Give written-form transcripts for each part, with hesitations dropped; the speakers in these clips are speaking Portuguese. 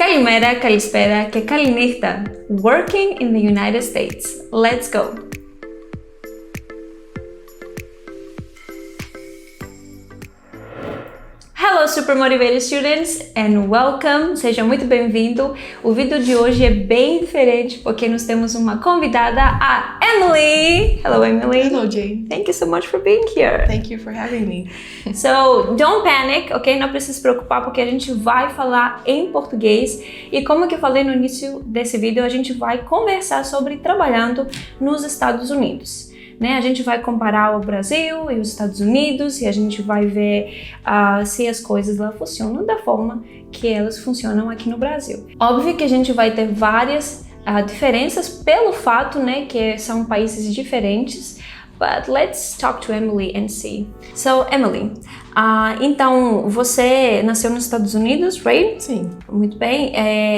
Kalimera, kalispera, que kalinista. Working in the United States. Let's go! Hello, super motivated students, and welcome! Seja muito bem-vindo. O vídeo de hoje é bem diferente porque nós temos uma convidada, a Emily. Hello, Emily. Hello, Jane. Thank you so much for being here. Thank you for having me. So, don't panic, ok? Não precisa se preocupar porque a gente vai falar em português e como que eu falei no início desse vídeo, a gente vai conversar sobre trabalhando nos Estados Unidos. Né? A gente vai comparar o Brasil e os Estados Unidos e a gente vai ver se as coisas lá funcionam da forma que elas funcionam aqui no Brasil. Óbvio que a gente vai ter várias diferenças pelo fato, né, que são países diferentes. But let's talk to Emily and see. So, Emily, então você nasceu nos Estados Unidos, right? Sim. Muito bem.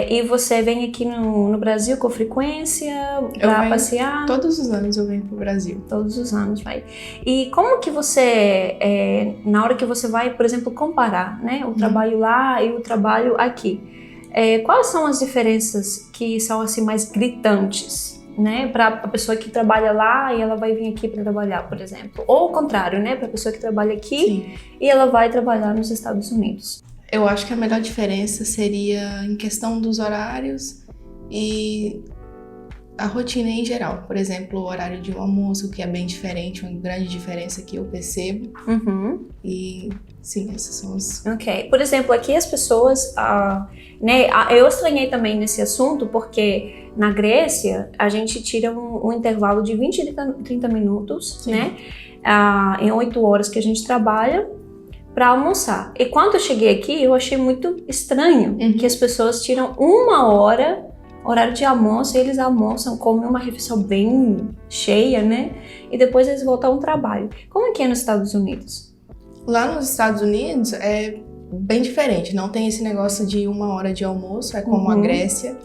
E você vem aqui no Brasil com frequência para passear? Todos os anos eu venho pro Brasil. Todos os anos, vai. E como que você, na hora que você vai, por exemplo, comparar, né, o trabalho lá e o trabalho aqui, quais são as diferenças que são assim mais gritantes? Né, para a pessoa que trabalha lá e ela vai vir aqui para trabalhar, por exemplo. Ou o contrário, né, para a pessoa que trabalha aqui Sim. e ela vai trabalhar nos Estados Unidos. Eu acho que a melhor diferença seria em questão dos horários e a rotina em geral. Por exemplo, o horário de um almoço, que é bem diferente, uma grande diferença que eu percebo. Uhum. E sim, essas são as... Ok. Por exemplo, aqui as pessoas... né, eu estranhei também nesse assunto porque na Grécia a gente tira um intervalo de 20 a 30 minutos, Sim. né, em 8 horas que a gente trabalha para almoçar. E quando eu cheguei aqui eu achei muito estranho que as pessoas tiram 1 hora, horário de almoço, e eles almoçam, comem uma refeição bem cheia, né, e depois eles voltam ao trabalho. Como é que é nos Estados Unidos? Lá nos Estados Unidos é bem diferente, não tem esse negócio de 1 hora de almoço, é como a Grécia.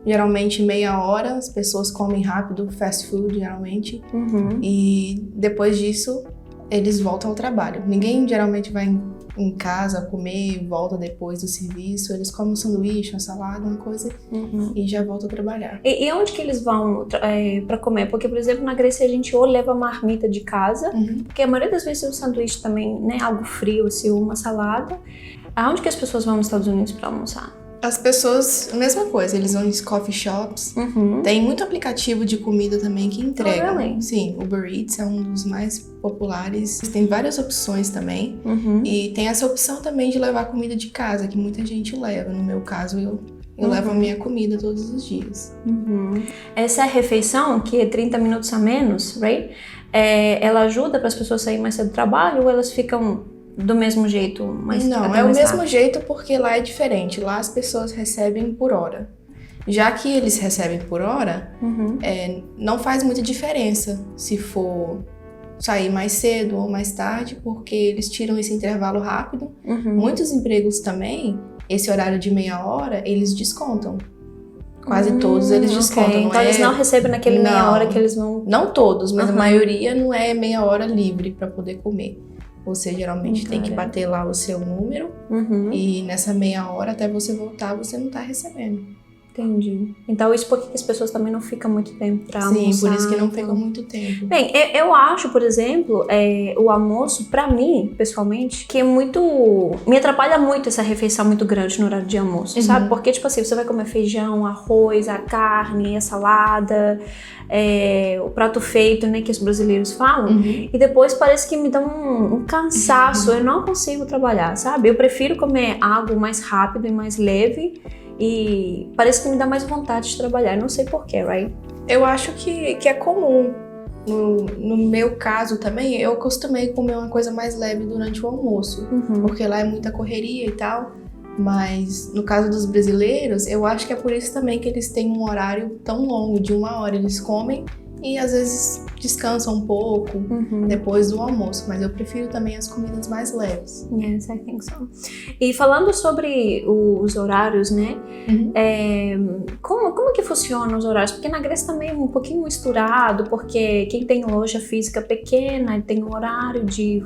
Geralmente meia hora, as pessoas comem rápido, fast food geralmente, e depois disso eles voltam ao trabalho. Ninguém geralmente vai em casa comer e volta depois do serviço, eles comem um sanduíche, uma salada, uma coisa e já voltam a trabalhar. E onde que eles vão para comer? Porque, por exemplo, na Grécia a gente ou leva marmita de casa, porque a maioria das vezes é um sanduíche também, né, algo frio, assim, uma salada. Aonde que as pessoas vão nos Estados Unidos para almoçar? As pessoas, mesma coisa, eles vão em coffee shops. Tem muito aplicativo de comida também que entrega. Oh, really? Sim, o Uber Eats é um dos mais populares. Tem várias opções também. E tem essa opção também de levar comida de casa, que muita gente leva. No meu caso, eu levo a minha comida todos os dias. Essa refeição, que é 30 minutos a menos, right? Ela ajuda para as pessoas saírem mais cedo do trabalho ou elas ficam... do mesmo jeito? Não, é o mesmo jeito porque lá é diferente. Lá as pessoas recebem por hora. Já que eles recebem por hora, não faz muita diferença se for sair mais cedo ou mais tarde, porque eles tiram esse intervalo rápido. Muitos empregos também, esse horário de meia hora, eles descontam. Quase todos eles descontam. Okay. Então eles não recebem naquele meia hora que eles vão... Não todos, mas a maioria não é meia hora livre para poder comer. Você geralmente tem que bater lá o seu número e nessa meia hora até você voltar você não tá recebendo. Entendi. Então isso porque as pessoas também não ficam muito tempo pra almoçar. Sim, por isso que não ficam muito tempo. Bem, eu acho, por exemplo, o almoço, pra mim, pessoalmente, que é muito... Me atrapalha muito essa refeição muito grande no horário de almoço, sabe? Porque, tipo assim, você vai comer feijão, arroz, a carne, a salada... o prato feito, né, que os brasileiros falam, e depois parece que me dá um cansaço, eu não consigo trabalhar, sabe? Eu prefiro comer algo mais rápido e mais leve e parece que me dá mais vontade de trabalhar, não sei porquê, right? Eu acho que é comum. No meu caso também, eu costumei comer uma coisa mais leve durante o almoço, porque lá é muita correria e tal. Mas no caso dos brasileiros, eu acho que é por isso também que eles têm um horário tão longo, de 1 hora. Eles comem e às vezes descansa um pouco depois do almoço, mas eu prefiro também as comidas mais leves. Yes, I think so. E falando sobre os horários, né? Como que funcionam os horários? Porque na Grécia também é um pouquinho misturado, porque quem tem loja física pequena tem um horário de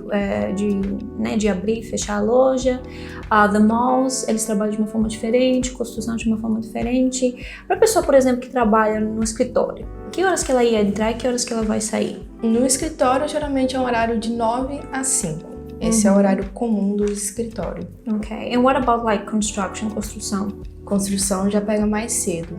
abrir e fechar a loja. The malls, eles trabalham de uma forma diferente, construção de uma forma diferente. Para a pessoa, por exemplo, que trabalha no escritório, que horas que ela ia entrar e que horas que ela vai sair? No escritório, geralmente é um horário de 9 às 5. Esse é o horário comum do escritório. Ok. And what about like construção? Construção já pega mais cedo.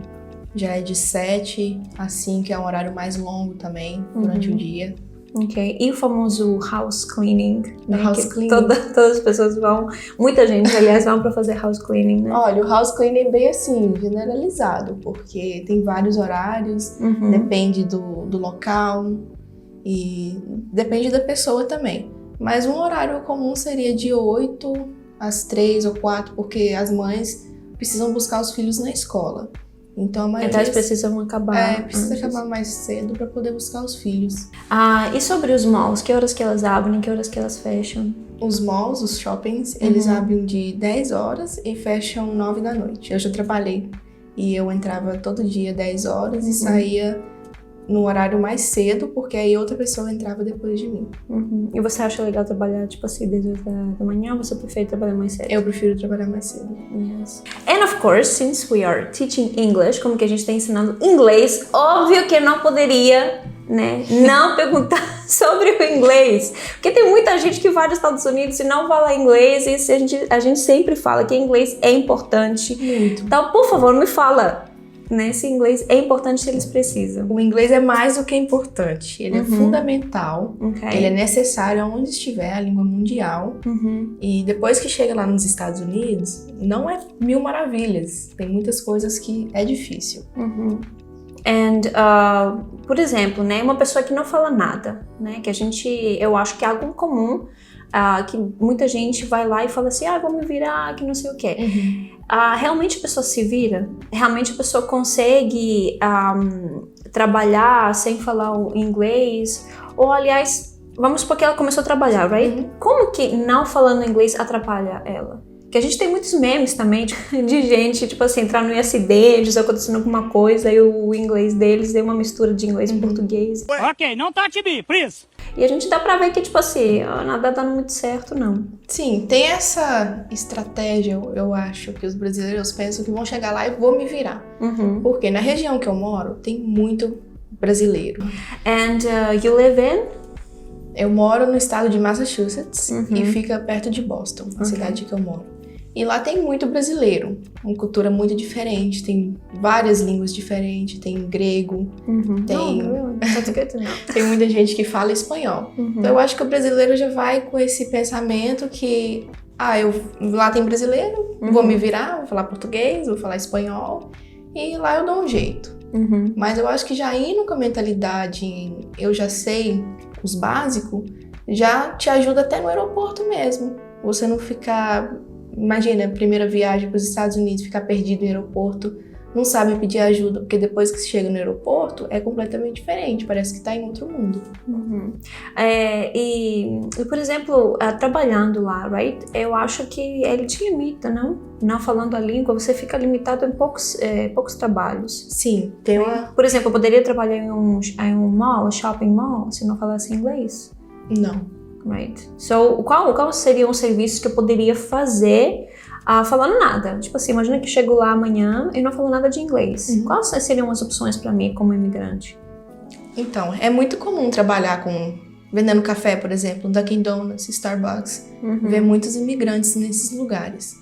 Já é de 7 às 5, é um horário mais longo também, durante o dia. Ok. E o famoso house cleaning? Né? House cleaning. Todas as pessoas vão, muita gente, aliás, vão para fazer house cleaning, né? Olha, o house cleaning é bem assim, generalizado, porque tem vários horários, depende do local e depende da pessoa também. Mas um horário comum seria de 8 às 3 ou 4, porque as mães precisam buscar os filhos na escola. Então eles precisam acabar. Precisa acabar mais cedo para poder buscar os filhos. E sobre os malls, que horas que elas abrem, que horas que elas fecham? Os malls, os shoppings, eles abrem de 10 horas e fecham 9 da noite. Eu já trabalhei e eu entrava todo dia 10 horas e saía no horário mais cedo, porque aí outra pessoa entrava depois de mim. E você acha legal trabalhar, tipo assim, desde 8 da manhã, ou você prefere trabalhar mais cedo? Eu prefiro trabalhar mais cedo. Yes. And of course, since we are teaching English, como que a gente está ensinando inglês, óbvio que não poderia, né, não perguntar sobre o inglês. Porque tem muita gente que vai nos Estados Unidos e não fala inglês, e a gente sempre fala que inglês é importante. Muito. Então, por favor, me fala, né, se inglês é importante se eles precisam. O inglês é mais do que importante, ele é fundamental, Okay. ele é necessário aonde estiver, a língua mundial. E depois que chega lá nos Estados Unidos, não é mil maravilhas, tem muitas coisas que é difícil. Por exemplo, né, uma pessoa que não fala nada, né, eu acho que é algo comum, que muita gente vai lá e fala assim, vou me virar, que não sei o quê. Realmente a pessoa se vira? Realmente a pessoa consegue trabalhar sem falar o inglês? Ou, aliás, vamos supor que ela começou a trabalhar, right? Como que não falando inglês atrapalha ela? Porque a gente tem muitos memes também de gente, tipo assim, entrar no acidentes, acontecendo alguma coisa, e o inglês deles é uma mistura de inglês e português. Ok, não touch me, please! E a gente dá pra ver que, tipo assim, nada dando muito certo, não. Sim, tem essa estratégia, eu acho, que os brasileiros pensam que vão chegar lá e vou me virar. Porque na região que eu moro, tem muito brasileiro. And you live in? Eu moro no estado de Massachusetts e fica perto de Boston, a cidade que eu moro. E lá tem muito brasileiro, uma cultura muito diferente, tem várias línguas diferentes, tem grego, tem muita gente que fala espanhol. Então eu acho que o brasileiro já vai com esse pensamento que, lá tem brasileiro, vou me virar, vou falar português, vou falar espanhol, e lá eu dou um jeito. Mas eu acho que já indo com a mentalidade, eu já sei os básicos, já te ajuda até no aeroporto mesmo. Você não ficar... Imagina, primeira viagem para os Estados Unidos, ficar perdido no aeroporto, não sabe pedir ajuda, porque depois que chega no aeroporto é completamente diferente, parece que está em outro mundo. E, por exemplo, trabalhando lá, right? Eu acho que ele te limita, não? Não falando a língua, você fica limitado em poucos trabalhos. Sim, tem uma... Por exemplo, eu poderia trabalhar em um mall, shopping mall, se não falasse inglês? Não. Right. So, qual seriam os serviços que eu poderia fazer falando nada? Tipo assim, imagina que eu chego lá amanhã e não falo nada de inglês. Quais seriam as opções para mim como imigrante? Então, é muito comum trabalhar vendendo café, por exemplo, Dunkin' Donuts, Starbucks. Ver muitos imigrantes nesses lugares.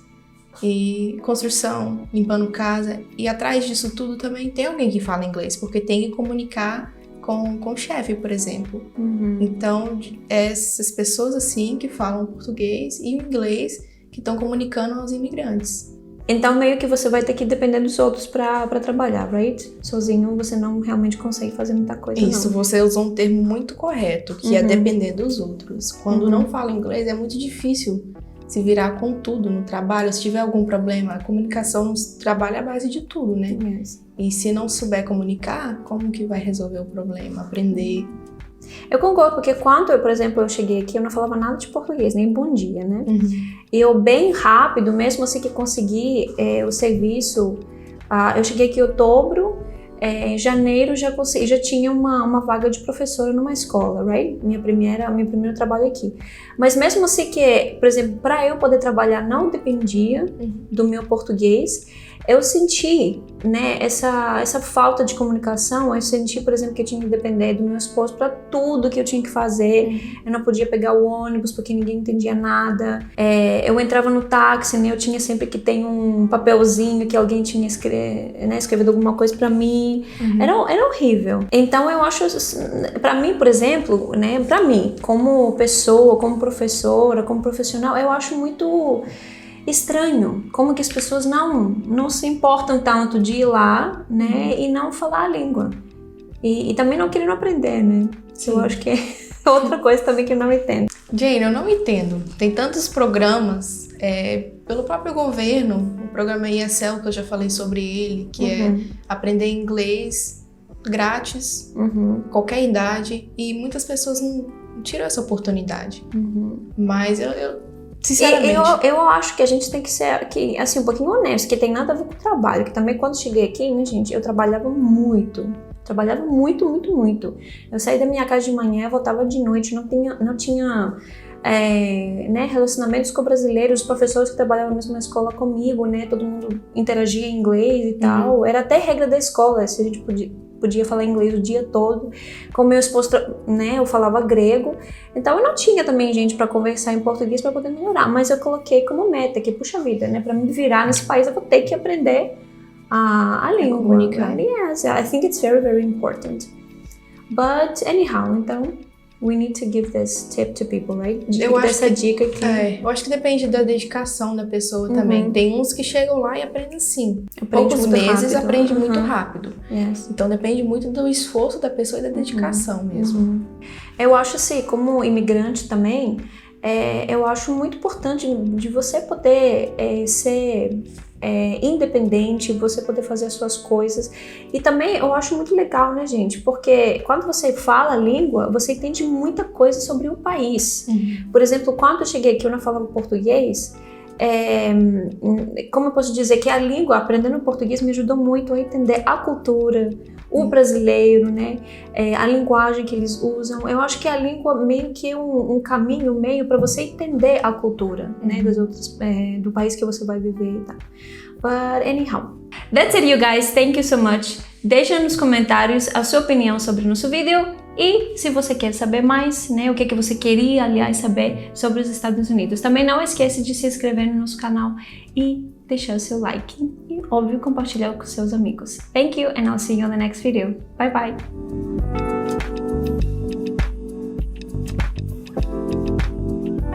E construção, limpando casa. E atrás disso tudo também tem alguém que fala inglês, porque tem que comunicar com o chefe, por exemplo. Então, essas pessoas assim que falam português e inglês que estão comunicando aos imigrantes. Então, meio que você vai ter que depender dos outros para trabalhar, right? Sozinho você não realmente consegue fazer muita coisa, Isso, não. Você usou um termo muito correto, que é depender dos outros. Quando não fala inglês, é muito difícil se virar com tudo no trabalho. Se tiver algum problema, a comunicação no trabalho é a base de tudo, né? Yes. E se não souber comunicar, como que vai resolver o problema? Aprender. Eu concordo, porque quando eu, por exemplo, eu cheguei aqui, eu não falava nada de português, nem bom dia, né? E eu bem rápido, mesmo assim que consegui o serviço, eu cheguei aqui em outubro, em janeiro já tinha uma vaga de professora numa escola, right? Meu primeiro trabalho aqui. Mas mesmo assim que, por exemplo, para eu poder trabalhar não dependia do meu português, eu senti, né, essa falta de comunicação. Eu senti, por exemplo, que eu tinha que depender do meu esposo para tudo que eu tinha que fazer. Eu não podia pegar o ônibus porque ninguém entendia nada. Eu entrava no táxi, né, eu tinha sempre que ter um papelzinho que alguém tinha escrevido alguma coisa para mim. Era horrível. Então eu acho, para mim, por exemplo, né, para mim, como pessoa, como professora, como profissional, eu acho muito estranho como que as pessoas não se importam tanto de ir lá, né, e não falar a língua. E também não querendo aprender, né? Sim. Eu acho que é outra coisa também que eu não entendo. Jane, eu não entendo. Tem tantos programas pelo próprio governo, o programa ESL, que eu já falei sobre ele, que é aprender inglês grátis, qualquer idade, e muitas pessoas não tiram essa oportunidade. Mas eu sinceramente, eu acho que a gente tem que ser aqui, assim, um pouquinho honesto, que tem nada a ver com o trabalho, que também quando cheguei aqui, né, gente, eu trabalhava muito. Eu saí da minha casa de manhã, voltava de noite, não tinha né, relacionamentos com brasileiros, os professores que trabalhavam na mesma escola comigo, né, todo mundo interagia em inglês e tal. Era até regra da escola, se a gente podia falar inglês o dia todo. Com meu esposo, né, eu falava grego, então eu não tinha também gente para conversar em português para poder melhorar, mas eu coloquei como meta que, puxa vida, né, para me virar nesse país eu vou ter que aprender a língua. Comunicar. Yes, I think it's very, very important. But anyhow, então we need to give this tip to people, right? Eu acho essa dica que eu acho que depende da dedicação da pessoa também. Tem uns que chegam lá e aprendem assim. Poucos meses rápido. aprende muito rápido. Yes. Então depende muito do esforço da pessoa e da dedicação mesmo. Eu acho assim, como imigrante também, eu acho muito importante de você poder ser independente, você poder fazer as suas coisas. E também eu acho muito legal, né, gente? Porque quando você fala a língua, você entende muita coisa sobre o país. Por exemplo, quando eu cheguei aqui, eu não falava português. Como eu posso dizer que a língua, aprendendo português, me ajudou muito a entender a cultura, o brasileiro, né? A linguagem que eles usam. Eu acho que a língua meio que é um caminho meio para você entender a cultura, né? Das outras, do país que você vai viver e tal. But anyhow, that's it, you guys. Thank you so much. Deixa nos comentários a sua opinião sobre o nosso vídeo e se você quer saber mais, né, o que você queria, aliás, saber sobre os Estados Unidos. Também não esquece de se inscrever no nosso canal e deixar o seu like e, óbvio, compartilhar com seus amigos. Thank you and I'll see you on the next video. Bye bye!